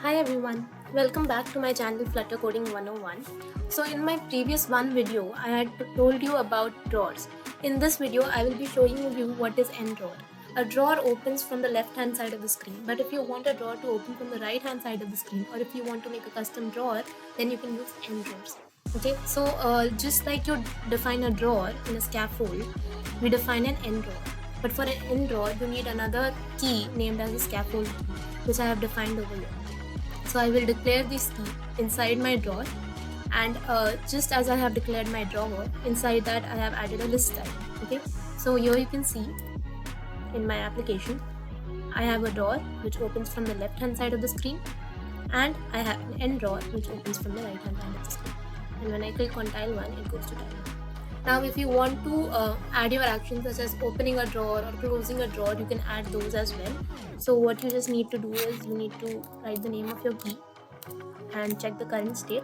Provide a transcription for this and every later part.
Hi everyone, welcome back to my channel Flutter Coding 101. So in my previous one video, I had told you about drawers. In this video, I will be showing you what is EndDrawer. A drawer opens from the left hand side of the screen, but if you want a drawer to open from the right hand side of the screen, or if you want to make a custom drawer, then you can use EndDrawers. Okay, so just like you define a drawer in a scaffold, we define an EndDrawer. But for an EndDrawer, you need another key named as a scaffold key, which I have defined over here. So I will declare this key inside my drawer, and just as I have declared my drawer, inside that I have added a list type. Okay, so here you can see in my application I have a drawer which opens from the left hand side of the screen, and I have an end drawer which opens from the right hand side of the screen. And when I click on tile 1, it goes to tile 1. Now if you want to add your actions such as opening a drawer or closing a drawer, you can add those as well. So what you just need to do is you need to write the name of your key and check the current state.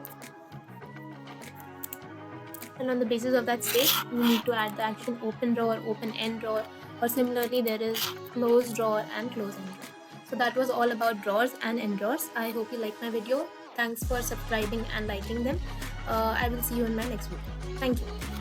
And on the basis of that state, you need to add the action open drawer, open end drawer, or similarly there is close drawer and close end drawer. So that was all about drawers and end drawers. I hope you liked my video. Thanks for subscribing and liking them. I will see you in my next video. Thank you.